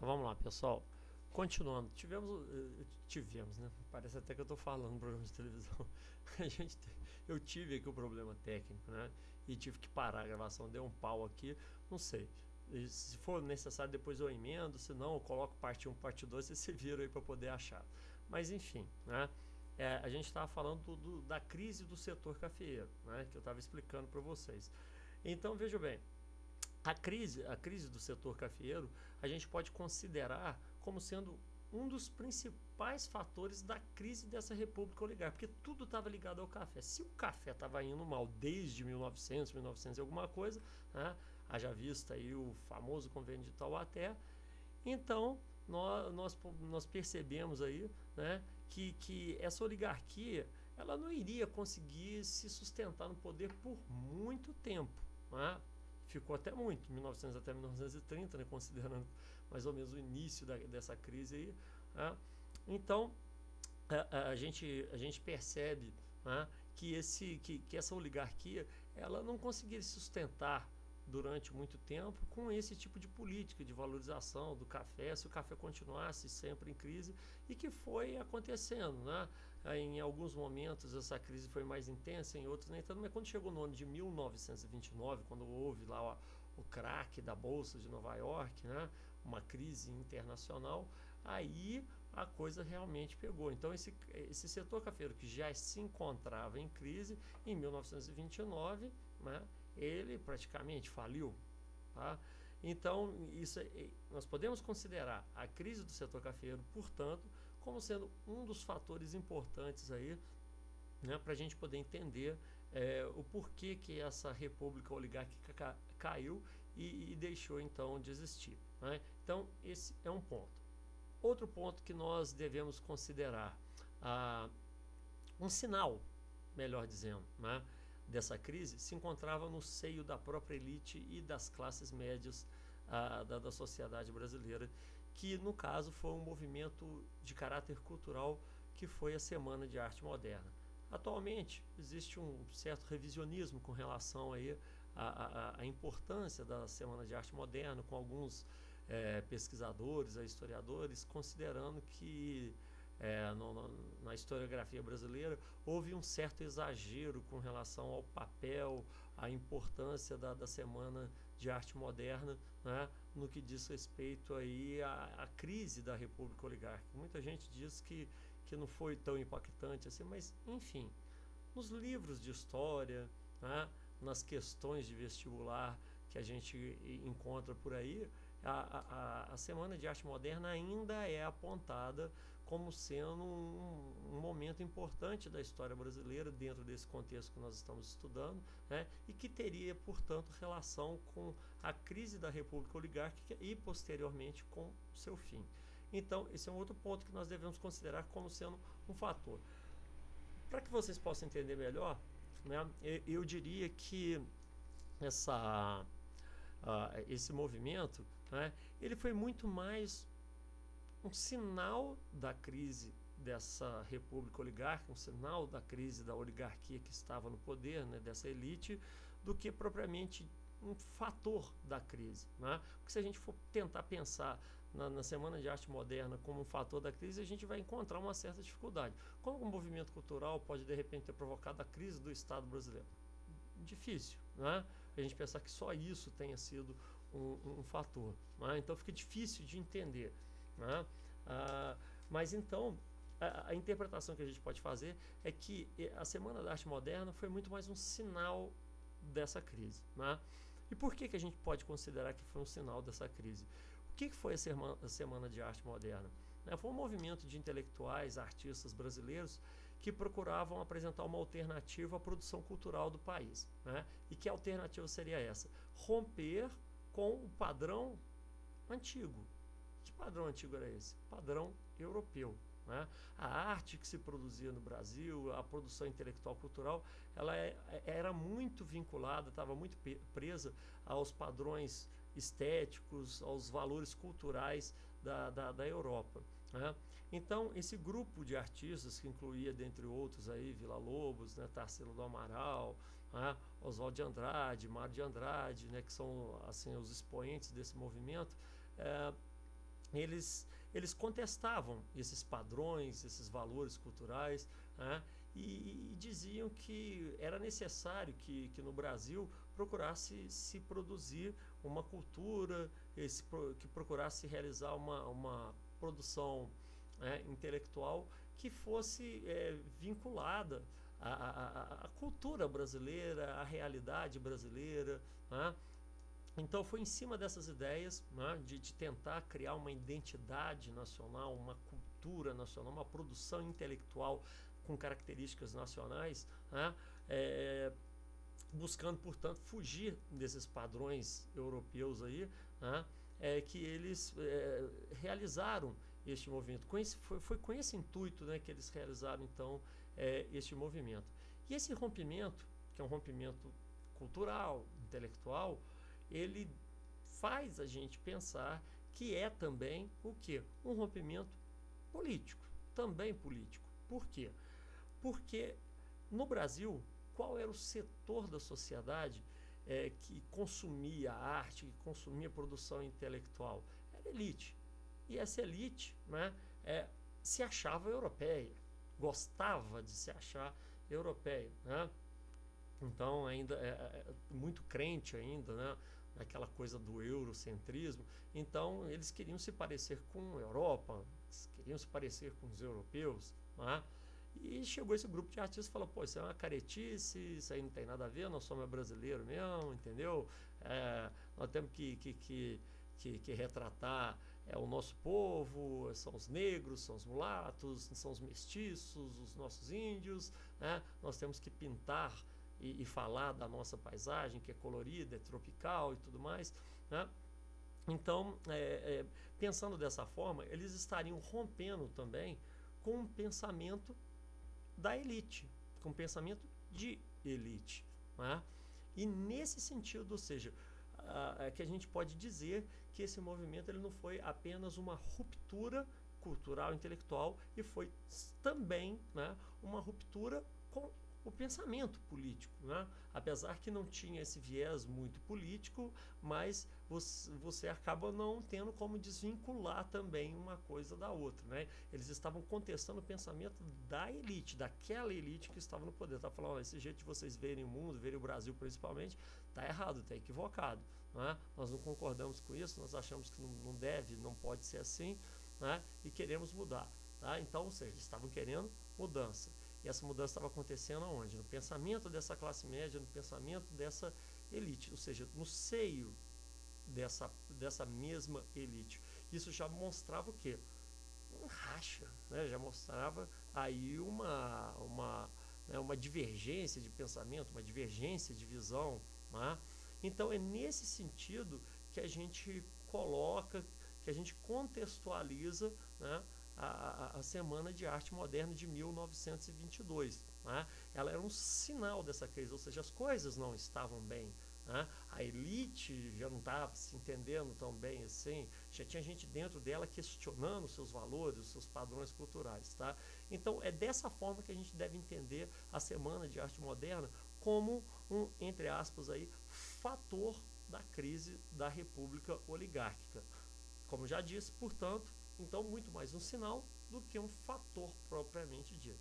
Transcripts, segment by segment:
Então vamos lá, pessoal. Continuando, tivemos, né? Parece até que eu estou falando no programa de televisão. Eu tive aqui o problema técnico, né? E tive que parar a gravação, deu um pau aqui, não sei. E se for necessário, depois eu emendo, se não, eu coloco parte 1, parte 2 e se viram aí para poder achar. Mas enfim, né? A gente estava falando da crise do setor cafeeiro, né? Que eu estava explicando para vocês. Então, veja bem. A crise do setor cafeeiro, a gente pode considerar como sendo um dos principais fatores da crise dessa república oligarca, porque tudo estava ligado ao café. Se o café estava indo mal desde 1900 e alguma coisa, né, haja vista aí o famoso convênio de Taubaté, então nós percebemos aí, né, que essa oligarquia ela não iria conseguir se sustentar no poder por muito tempo, né? Ficou até muito, 1900 até 1930, né, considerando mais ou menos o início dessa crise aí, né? Então a gente percebe, né, que essa oligarquia ela não conseguiria se sustentar durante muito tempo com esse tipo de política de valorização do café, se o café continuasse sempre em crise, e que foi acontecendo, né? Em alguns momentos essa crise foi mais intensa, em outros nem tanto, mas quando chegou no ano de 1929, quando houve lá o craque da Bolsa de Nova York, né? Uma crise internacional, aí a coisa realmente pegou. Então esse setor cafeiro que já se encontrava em crise, em 1929, né, ele praticamente faliu. Tá? Então nós podemos considerar a crise do setor cafeiro, portanto, como sendo um dos fatores importantes aí, né, para a gente poder entender o porquê que essa república oligárquica caiu e deixou então de existir. Né? Então esse é um ponto. Outro ponto que nós devemos considerar, um sinal, melhor dizendo, né, dessa crise, se encontrava no seio da própria elite e das classes médias da sociedade brasileira, que no caso foi um movimento de caráter cultural que foi a Semana de Arte Moderna. Atualmente existe um certo revisionismo com relação aí à importância da Semana de Arte Moderna, com alguns pesquisadores, historiadores, considerando que na historiografia brasileira houve um certo exagero com relação ao papel, à importância da Semana de Arte Moderna, né, no que diz respeito aí à crise da República Oligárquica. Muita gente diz que não foi tão impactante assim, mas enfim, nos livros de história, né, nas questões de vestibular que a gente encontra por aí, a Semana de Arte Moderna ainda é apontada como sendo um momento importante da história brasileira dentro desse contexto que nós estamos estudando, né, e que teria, portanto, relação com a crise da República Oligárquica e, posteriormente, com seu fim. Então, esse é um outro ponto que nós devemos considerar como sendo um fator. Para que vocês possam entender melhor, né, eu diria que esse movimento, né, ele foi muito mais um sinal da crise dessa república oligárquica, um sinal da crise da oligarquia que estava no poder, né, dessa elite, do que propriamente um fator da crise. Né? Porque se a gente for tentar pensar na Semana de Arte Moderna como um fator da crise, a gente vai encontrar uma certa dificuldade. Como um movimento cultural pode, de repente, ter provocado a crise do Estado brasileiro? Difícil, né? A gente pensar que só isso tenha sido um fator. Né? Então fica difícil de entender. Né? Mas então a interpretação que a gente pode fazer é que a Semana da Arte Moderna foi muito mais um sinal dessa crise. Né? E por que a gente pode considerar que foi um sinal dessa crise? O que foi a Semana de Arte Moderna? Foi um movimento de intelectuais, artistas brasileiros que procuravam apresentar uma alternativa à produção cultural do país. Né? E que alternativa seria essa? Romper com o padrão antigo. Que padrão antigo era esse? Padrão europeu. Né? A arte que se produzia no Brasil, a produção intelectual cultural, ela era muito vinculada, estava muito presa aos padrões estéticos, aos valores culturais da Europa. Né? Então, esse grupo de artistas, que incluía, dentre outros, aí, Villa-Lobos, né, Tarsila do Amaral, né, Oswald de Andrade, Mário de Andrade, né, que são assim, os expoentes desse movimento, eles contestavam esses padrões, esses valores culturais, né? E diziam que era necessário que no Brasil procurasse se produzir uma cultura, que procurasse realizar uma produção intelectual que fosse vinculada à cultura brasileira, à realidade brasileira, né? Então foi em cima dessas ideias, né, de tentar criar uma identidade nacional, uma cultura nacional, uma produção intelectual com características nacionais, né, buscando, portanto, fugir desses padrões europeus aí, né, que eles realizaram este movimento. Foi com esse intuito, né, que eles realizaram, então, este movimento. E esse rompimento, que é um rompimento cultural, intelectual, ele faz a gente pensar que é também o quê? Um rompimento político, também político. Por quê? Porque no Brasil, qual era o setor da sociedade que consumia arte, que consumia produção intelectual? Era a elite. E essa elite, né, se achava europeia, gostava de se achar europeia, né? Então ainda muito crente ainda, né, naquela coisa do eurocentrismo. Então eles queriam se parecer com a Europa, queriam se parecer com os europeus, né? E chegou esse grupo de artistas e falou: pô, isso é uma caretice, isso aí não tem nada a ver, nós somos brasileiros mesmo, entendeu? Nós temos que retratar o nosso povo, são os negros, são os mulatos, são os mestiços, os nossos índios, né? Nós temos que pintar e falar da nossa paisagem, que é colorida, é tropical e tudo mais, né? Então, pensando dessa forma, eles estariam rompendo também com um pensamento da elite, com um pensamento de elite, né? E nesse sentido, ou seja, que a gente pode dizer que esse movimento ele não foi apenas uma ruptura cultural, intelectual, e foi também, né, uma ruptura com o pensamento político, né? Apesar que não tinha esse viés muito político, mas você acaba não tendo como desvincular também uma coisa da outra, né? Eles estavam contestando o pensamento da elite, daquela elite que estava no poder. Tá falando, esse jeito de vocês verem o mundo, verem o Brasil principalmente, tá errado, tá equivocado, né? Nós não concordamos com isso, nós achamos que não deve, não pode ser assim, né? E queremos mudar, tá? Então, ou seja, estavam querendo mudança. E essa mudança estava acontecendo aonde? No pensamento dessa classe média, no pensamento dessa elite, ou seja, no seio dessa mesma elite. Isso já mostrava o quê? Um racha, né? Já mostrava aí uma divergência de pensamento, uma divergência de visão, né? Então é nesse sentido que a gente coloca, que a gente contextualiza, né, a Semana de Arte Moderna de 1922. Né? Ela era um sinal dessa crise, ou seja, as coisas não estavam bem. Né? A elite já não estava se entendendo tão bem assim, já tinha gente dentro dela questionando os seus valores, os seus padrões culturais. Tá? Então é dessa forma que a gente deve entender a Semana de Arte Moderna como um, entre aspas, aí, fator da crise da República Oligárquica. Como já disse, portanto, então muito mais um sinal do que um fator propriamente dito.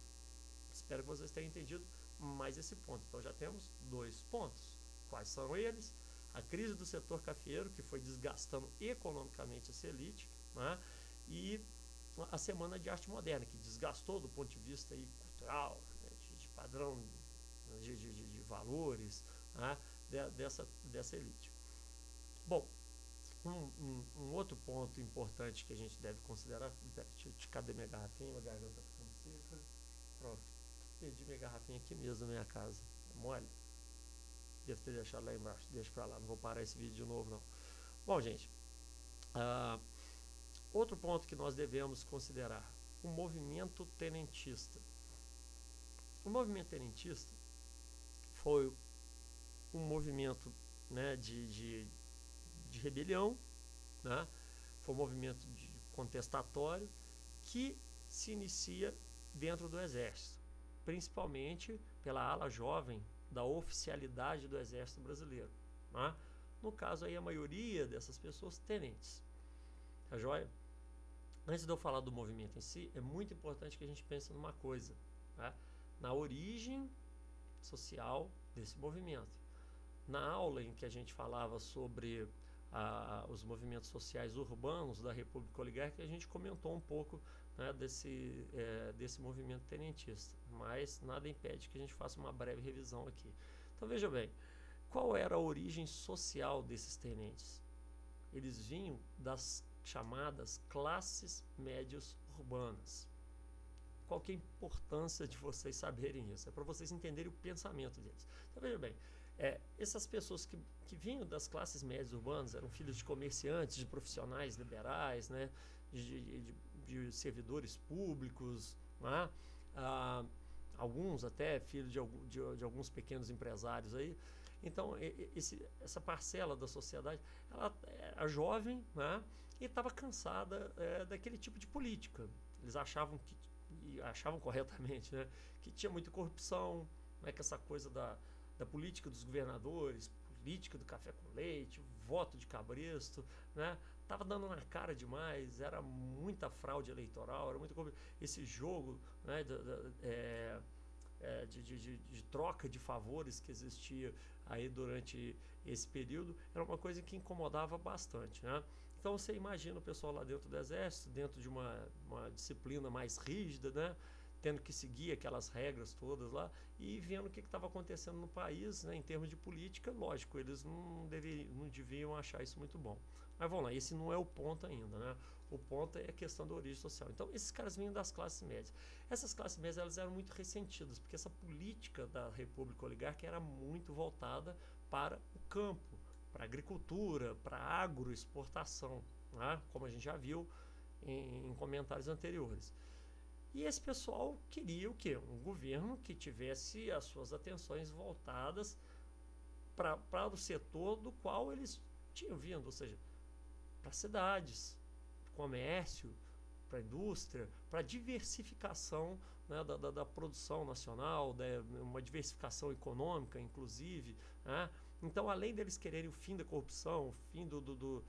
Espero que vocês tenham entendido mais esse ponto. Então já temos 2 pontos. Quais são eles? A crise do setor cafeeiro, que foi desgastando economicamente essa elite, né? E a Semana de Arte Moderna, que desgastou do ponto de vista aí cultural, né? de padrão, de valores, né? dessa elite. Bom, um outro ponto importante que a gente deve considerar. Cadê minha garrafinha? Minha garganta tá ficando seca. Pronto. Perdi minha garrafinha aqui mesmo na minha casa. É mole. Devo ter deixado lá embaixo. Deixa pra lá. Não vou parar esse vídeo de novo, não. Bom, gente. Outro ponto que nós devemos considerar. O movimento tenentista. O movimento tenentista foi um movimento, né, de rebelião, né? Foi um movimento contestatório que se inicia dentro do Exército, principalmente pela ala jovem da oficialidade do Exército Brasileiro, né? No caso aí a maioria dessas pessoas tenentes, tá joia? Antes de eu falar do movimento em si, é muito importante que a gente pense numa coisa, né? Na origem social desse movimento. Na aula em que a gente falava sobre os movimentos sociais urbanos da República Oligárquica, a gente comentou um pouco, né, desse movimento tenentista, mas nada impede que a gente faça uma breve revisão aqui. Então veja bem, qual era a origem social desses tenentes? Eles vinham das chamadas classes médias urbanas. Qual que é a importância de vocês saberem isso? É para vocês entenderem o pensamento deles. Então veja bem, essas pessoas que vinham das classes médias urbanas eram filhos de comerciantes, de profissionais liberais, né, de servidores públicos, né, alguns até filhos de alguns pequenos empresários aí. Então essa parcela da sociedade, ela era jovem, né, e estava cansada daquele tipo de política. Eles achavam corretamente, né, que tinha muita corrupção, né, que essa coisa da política dos governadores, política do café com leite, voto de cabresto, né, tava dando na cara demais, era muita fraude eleitoral, era muito esse jogo, né, de troca de favores que existia aí durante esse período, era uma coisa que incomodava bastante, né? Então você imagina o pessoal lá dentro do exército, dentro de uma disciplina mais rígida, né, tendo que seguir aquelas regras todas lá e vendo o que estava acontecendo no país, né, em termos de política. Lógico, eles não deviam achar isso muito bom. Mas vamos lá, esse não é o ponto ainda, né? O ponto é a questão da origem social. Então, esses caras vinham das classes médias. Essas classes médias, elas eram muito ressentidas, porque essa política da República Oligárquica era muito voltada para o campo, para a agricultura, para a agroexportação, né? Como a gente já viu em comentários anteriores. E esse pessoal queria o quê? Um governo que tivesse as suas atenções voltadas para o setor do qual eles tinham vindo, ou seja, para cidades, comércio, para a indústria, para a diversificação, né, da produção nacional, uma diversificação econômica, inclusive, né? Então, além deles quererem o fim da corrupção, o fim do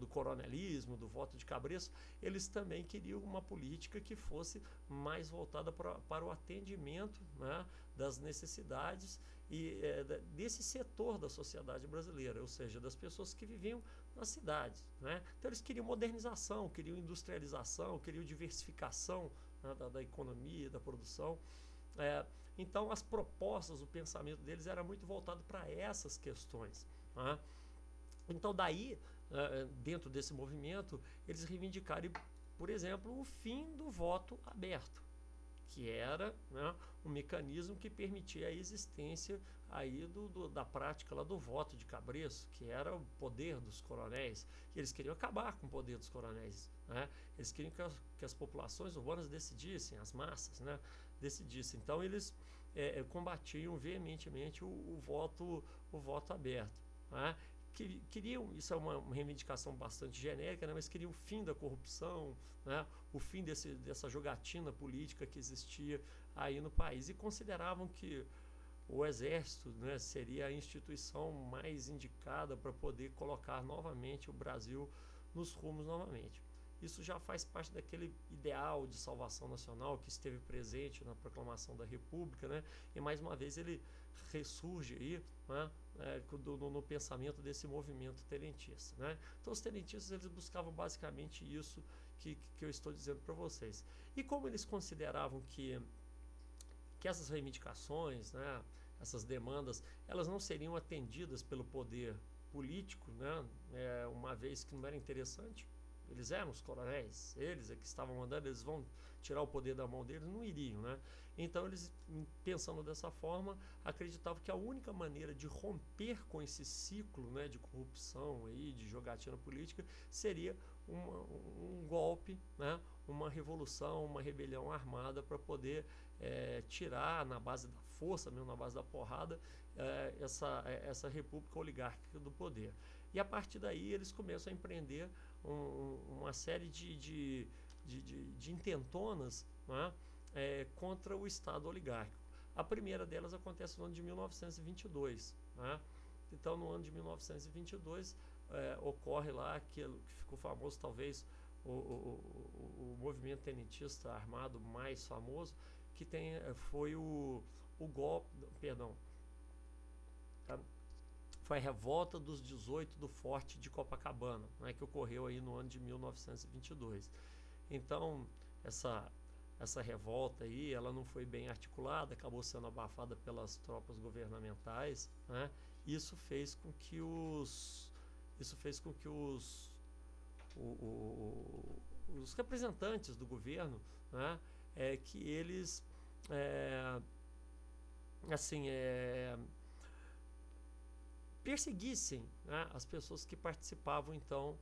coronelismo, do voto de cabresto, eles também queriam uma política que fosse mais voltada para o atendimento, né, das necessidades e desse setor da sociedade brasileira, ou seja, das pessoas que viviam nas cidades, né? Então eles queriam modernização, queriam industrialização, queriam diversificação, né, da economia, da produção. Então as propostas, o pensamento deles era muito voltado para essas questões, né? Então daí, dentro desse movimento, eles reivindicaram, por exemplo, o fim do voto aberto, que era, né, um mecanismo que permitia a existência aí da prática lá do voto de cabresto, que era o poder dos coronéis. E eles queriam acabar com o poder dos coronéis, né? Eles queriam que as populações urbanas decidissem, as massas, né, decidissem. Então eles combatiam veementemente o voto aberto, né? Queriam, isso é uma reivindicação bastante genérica, né, mas queriam o fim da corrupção, né, o fim dessa jogatina política que existia aí no país, e consideravam que o Exército, né, seria a instituição mais indicada para poder colocar novamente o Brasil nos rumos novamente. Isso já faz parte daquele ideal de salvação nacional que esteve presente na proclamação da República, né, e mais uma vez ele ressurge aí, né, no pensamento desse movimento tenentista, né? Então os tenentistas, eles buscavam basicamente isso que eu estou dizendo para vocês. E como eles consideravam que essas reivindicações, né, essas demandas, elas não seriam atendidas pelo poder político, né, uma vez que não era interessante, eles eram os coronéis, eles é que estavam mandando, eles vão tirar o poder da mão deles, não iriam, né? Então eles, pensando dessa forma, acreditavam que a única maneira de romper com esse ciclo, né, de corrupção aí, de jogatina política, seria um golpe, né, uma revolução, uma rebelião armada para poder tirar na base da força, mesmo na base da porrada, essa república oligárquica do poder. E a partir daí eles começam a empreender uma série de intentonas, né, contra o Estado oligárquico. A primeira delas acontece no ano de 1922. Né? Então, no ano de 1922, ocorre lá aquilo que ficou famoso, talvez, o movimento tenentista armado mais famoso, que foi o golpe, perdão, foi a revolta dos 18 do Forte de Copacabana, né, que ocorreu aí no ano de 1922. Então, essa revolta aí, ela não foi bem articulada, acabou sendo abafada pelas tropas governamentais, né? Isso fez com que os representantes do governo, né, que eles perseguissem, né, as pessoas que participavam então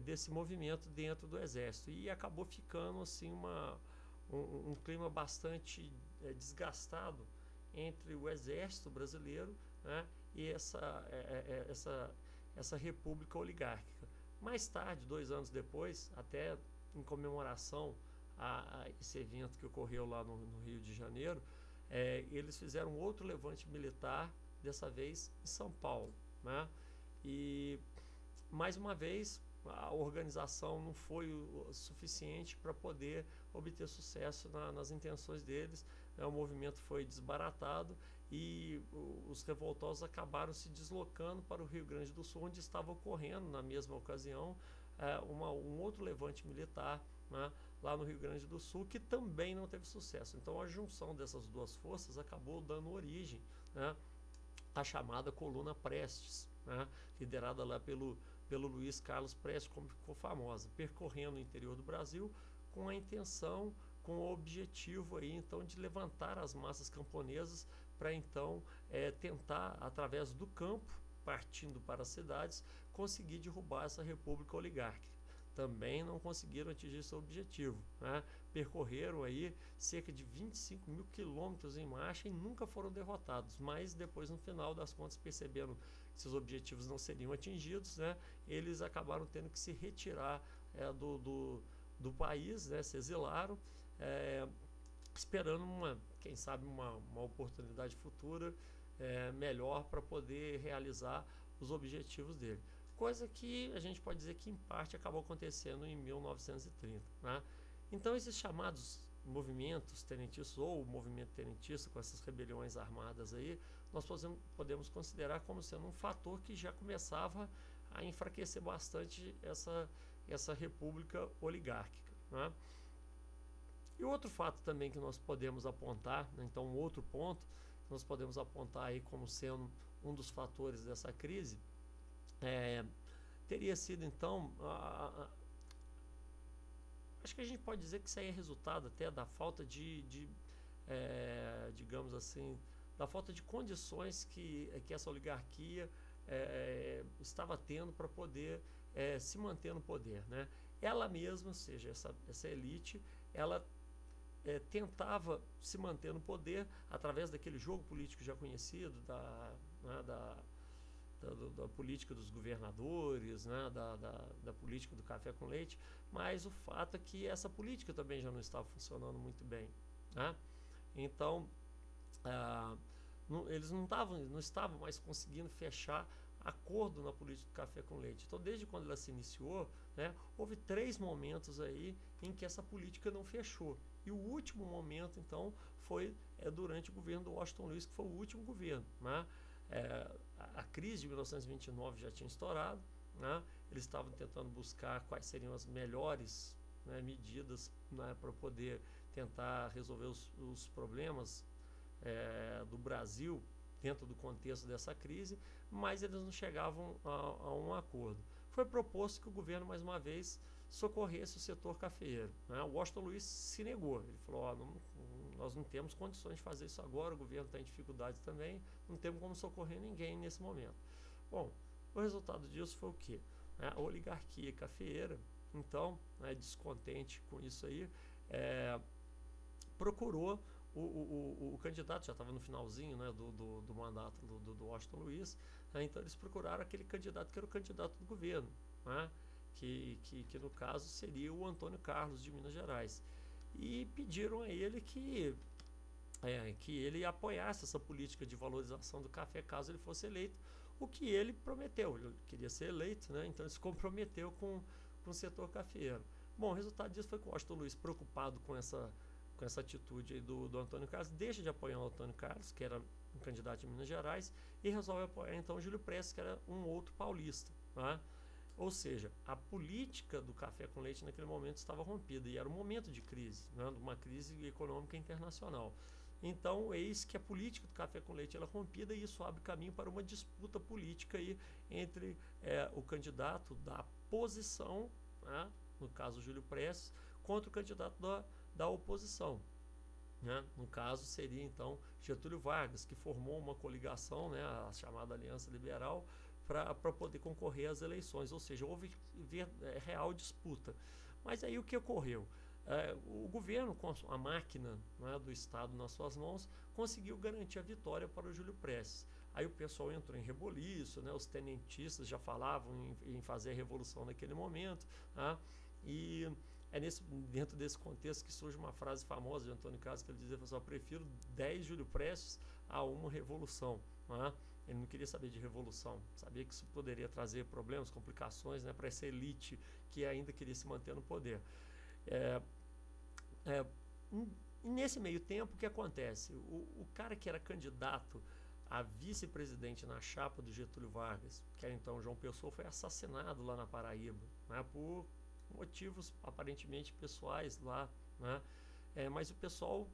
desse movimento dentro do exército, e acabou ficando assim um clima bastante desgastado entre o exército brasileiro, né, e essa república oligárquica. Mais tarde, 2 anos depois, até em comemoração a esse evento que ocorreu lá no Rio de Janeiro, eles fizeram outro levante militar, dessa vez em São Paulo, né? E mais uma vez a organização não foi o suficiente para poder obter sucesso nas intenções deles, né? O movimento foi desbaratado e os revoltosos acabaram se deslocando para o Rio Grande do Sul, onde estava ocorrendo na mesma ocasião um outro levante militar, né, lá no Rio Grande do Sul, que também não teve sucesso. Então a junção dessas duas forças acabou dando origem, né, à chamada Coluna Prestes, né, liderada lá pelo Luiz Carlos Prestes, como ficou famosa, percorrendo o interior do Brasil com a intenção, com o objetivo aí então de levantar as massas camponesas para então tentar, através do campo, partindo para as cidades, conseguir derrubar essa república oligárquica. Também não conseguiram atingir seu objetivo, né? Percorreram aí cerca de 25 mil quilômetros em marcha e nunca foram derrotados, mas depois, no final das contas, percebendo que seus objetivos não seriam atingidos, né, eles acabaram tendo que se retirar do país, né, se exilaram, esperando quem sabe uma oportunidade futura melhor para poder realizar os objetivos dele. Coisa que a gente pode dizer que em parte acabou acontecendo em 1930, né? Então esses chamados movimentos tenentistas ou o movimento tenentista com essas rebeliões armadas aí, nós podemos considerar como sendo um fator que já começava a enfraquecer bastante essa república oligárquica, né? E outro fato também que nós podemos apontar, né, então um outro ponto que nós podemos apontar aí como sendo um dos fatores dessa crise, teria sido então, acho que a gente pode dizer que isso aí é resultado até da falta digamos assim, da falta de condições que essa oligarquia estava tendo para poder se manter no poder, né? Ela mesma, ou seja, essa elite, ela tentava se manter no poder através daquele jogo político já conhecido, da política dos governadores, né, da política do café com leite, mas o fato é que essa política também já não estava funcionando muito bem, né? Então, eles não estavam mais conseguindo fechar acordo na política do café com leite. Então, desde quando ela se iniciou, né, houve 3 momentos aí em que essa política não fechou. E o último momento, então, foi durante o governo do Washington Luiz, que foi o último governo, né? A crise de 1929 já tinha estourado, né? Eles estavam tentando buscar quais seriam as melhores, né, medidas, né, para poder tentar resolver os problemas do Brasil dentro do contexto dessa crise, mas eles não chegavam a um acordo. Foi proposto que o governo, mais uma vez, socorresse o setor cafeeiro, né? O Washington Luiz se negou. Ele falou: nós não temos condições de fazer isso agora, o governo está em dificuldades também, não temos como socorrer ninguém nesse momento. Bom, o resultado disso foi o quê? A oligarquia cafeeira, então, né, descontente com isso aí, procurou o candidato, já estava no finalzinho, né, do mandato do Washington Luiz, né, então eles procuraram aquele candidato que era o candidato do governo, né, que no caso seria o Antônio Carlos de Minas Gerais, e pediram a ele que ele apoiasse essa política de valorização do café caso ele fosse eleito, o que ele prometeu. Ele queria ser eleito, né, então ele se comprometeu com para um setor cafeeiro. Bom, o resultado disso foi que o Washington Luiz, preocupado com essa atitude aí do Antônio Carlos, deixa de apoiar o Antônio Carlos, que era um candidato de Minas Gerais, e resolve apoiar então o Júlio Prestes, que era um outro paulista. Tá? Ou seja, a política do café com leite naquele momento estava rompida, e era um momento de crise, né, uma crise econômica internacional. Então, eis que a política do café com leite ela é rompida, e isso abre caminho para uma disputa política aí entre o candidato da oposição, né, no caso Júlio Prestes, contra o candidato da oposição. Né? No caso, seria então Getúlio Vargas, que formou uma coligação, né, a chamada Aliança Liberal, para poder concorrer às eleições, ou seja, houve real disputa. Mas aí o que ocorreu? O governo, com a máquina, né, do Estado nas suas mãos, conseguiu garantir a vitória para o Júlio Prestes. Aí o pessoal entrou em reboliço, né, os tenentistas já falavam em fazer a revolução naquele momento, tá? E é dentro desse contexto que surge uma frase famosa de Antônio Carlos, que ele dizia: eu prefiro 10 Júlio Prestes a uma revolução. Tá? Ele não queria saber de revolução, sabia que isso poderia trazer problemas, complicações, né, para essa elite que ainda queria se manter no poder. Nesse meio tempo, o que acontece? O cara que era candidato a vice-presidente na chapa do Getúlio Vargas, que era então João Pessoa, foi assassinado lá na Paraíba, né, por motivos aparentemente pessoais lá, né? Mas o pessoal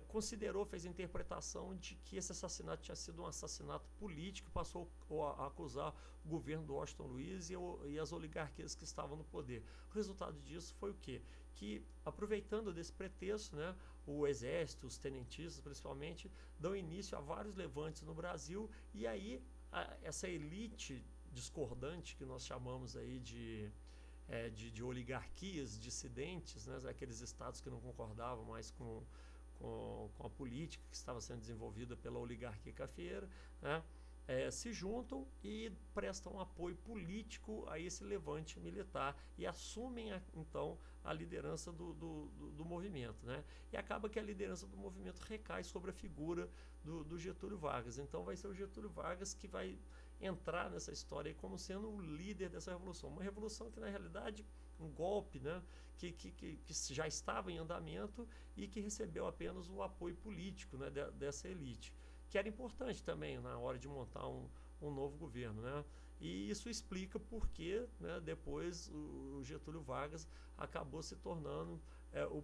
considerou, fez a interpretação de que esse assassinato tinha sido um assassinato político, passou a acusar o governo do Washington Luiz e as oligarquias que estavam no poder. O resultado disso foi o quê? Que, aproveitando desse pretexto, né, o exército, os tenentistas principalmente, dão início a vários levantes no Brasil, e aí essa elite discordante que nós chamamos aí de oligarquias dissidentes, né, aqueles estados que não concordavam mais com a política que estava sendo desenvolvida pela oligarquia cafeeira, né, se juntam e prestam apoio político a esse levante militar e assumem então a liderança do movimento, né? E acaba que a liderança do movimento recai sobre a figura do Getúlio Vargas. Então vai ser o Getúlio Vargas que vai entrar nessa história aí como sendo o líder dessa revolução. Uma revolução que, na realidade, um golpe, né, que já estava em andamento e que recebeu apenas o apoio político, né, dessa elite, que era importante também na hora de montar um novo governo, né? E isso explica porque, né, depois o Getúlio Vargas acabou se tornando o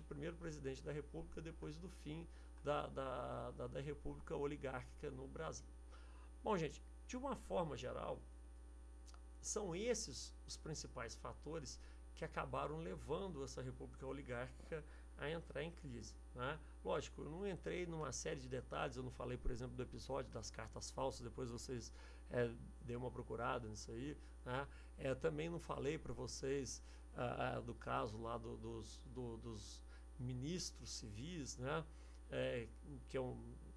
primeiro presidente da República depois do fim da República Oligárquica no Brasil. Bom, gente, de uma forma geral, são esses os principais fatores que acabaram levando essa República Oligárquica a entrar em crise, né? Lógico, eu não entrei numa série de detalhes, eu não falei, por exemplo, do episódio das cartas falsas, depois vocês dêem uma procurada nisso aí, né? Também não falei para vocês do caso lá dos ministros civis, né? Que é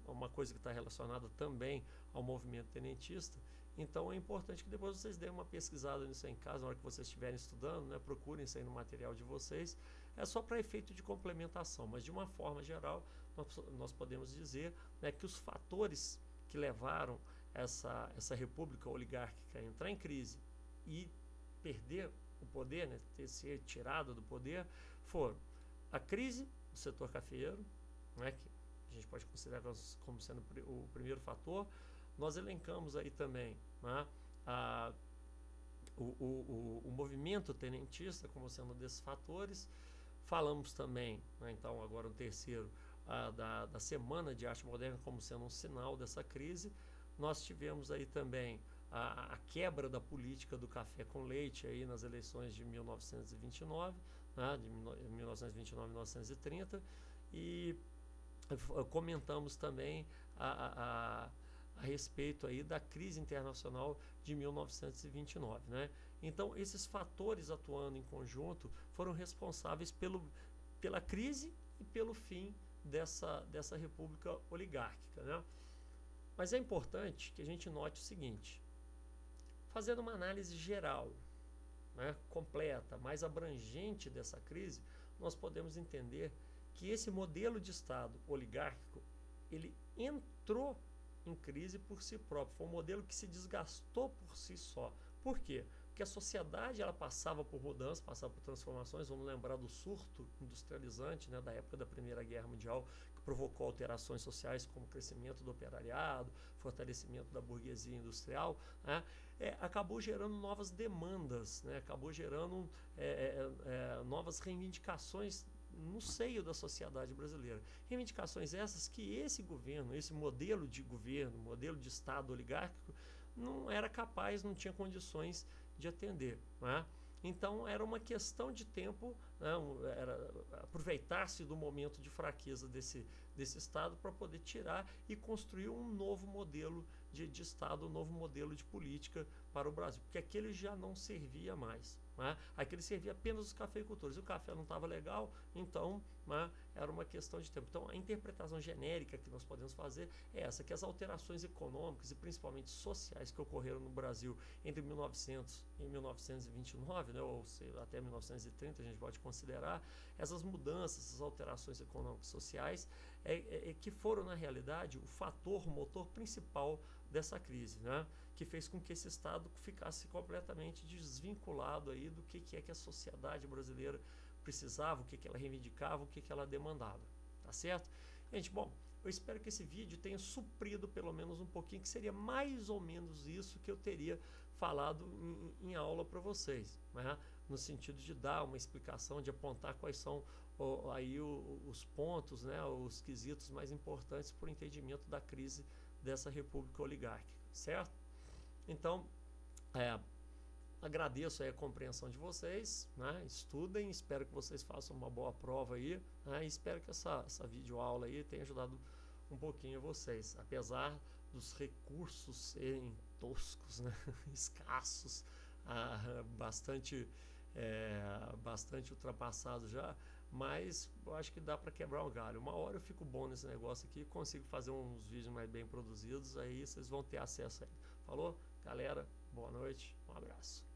uma coisa que está relacionada também ao movimento tenentista. Então é importante que depois vocês deem uma pesquisada nisso aí em casa, na hora que vocês estiverem estudando, né? Procurem isso aí no material de vocês. É só para efeito de complementação, mas de uma forma geral nós podemos dizer, né, que os fatores que levaram essa república oligárquica a entrar em crise e perder o poder, né, ser tirada do poder, foram a crise do setor cafeeiro, né, que a gente pode considerar como sendo o primeiro fator. Nós elencamos aí também, né, o movimento tenentista como sendo desses fatores. Falamos também, né, então agora o terceiro, da Semana de Arte Moderna como sendo um sinal dessa crise. Nós tivemos aí também a quebra da política do café com leite aí nas eleições de 1929, né, de 1929 a 1930, e comentamos também a respeito aí da crise internacional de 1929, né? Então, esses fatores atuando em conjunto foram responsáveis pela crise e pelo fim dessa república oligárquica, né? Mas é importante que a gente note o seguinte: fazendo uma análise geral, né, completa, mais abrangente dessa crise, nós podemos entender que esse modelo de Estado oligárquico, ele entrou em crise por si próprio. Foi um modelo que se desgastou por si só. Por quê? Porque a sociedade ela passava por mudanças, passava por transformações. Vamos lembrar do surto industrializante, né, da época da Primeira Guerra Mundial, que provocou alterações sociais como o crescimento do operariado, fortalecimento da burguesia industrial, né, acabou gerando novas demandas, né, acabou gerando novas reivindicações no seio da sociedade brasileira. Reivindicações essas que esse governo, esse modelo de governo, modelo de Estado oligárquico, não era capaz, não tinha condições de atender, né? Então era uma questão de tempo, né? Era aproveitar-se do momento de fraqueza desse Estado para poder tirar e construir um novo modelo de Estado, um novo modelo de política para o Brasil, porque aquele já não servia mais, né? Aquele servia apenas os cafeicultores. O café não estava legal, então, né, era uma questão de tempo. Então a interpretação genérica que nós podemos fazer é essa, que as alterações econômicas e principalmente sociais que ocorreram no Brasil entre 1900 e 1929, né, ou seja, até 1930, a gente pode considerar, essas mudanças, essas alterações econômicas e sociais que foram, na realidade, o motor principal dessa crise, né, que fez com que esse Estado ficasse completamente desvinculado aí do que é que a sociedade brasileira precisava, o que ela reivindicava, o que ela demandava, tá certo? Gente, bom, eu espero que esse vídeo tenha suprido pelo menos um pouquinho, que seria mais ou menos isso que eu teria falado em aula para vocês, né? No sentido de dar uma explicação, de apontar quais são aí os pontos, né, os quesitos mais importantes para o entendimento da crise dessa república oligárquica, certo? Então, agradeço aí a compreensão de vocês, né? Estudem, espero que vocês façam uma boa prova aí, né? E espero que essa videoaula aí tenha ajudado um pouquinho a vocês, apesar dos recursos serem toscos, né? Escassos, bastante ultrapassados já, mas eu acho que dá para quebrar o galho. Uma hora eu fico bom nesse negócio aqui, consigo fazer uns vídeos mais bem produzidos, aí vocês vão ter acesso aí. Falou? Galera, boa noite, um abraço.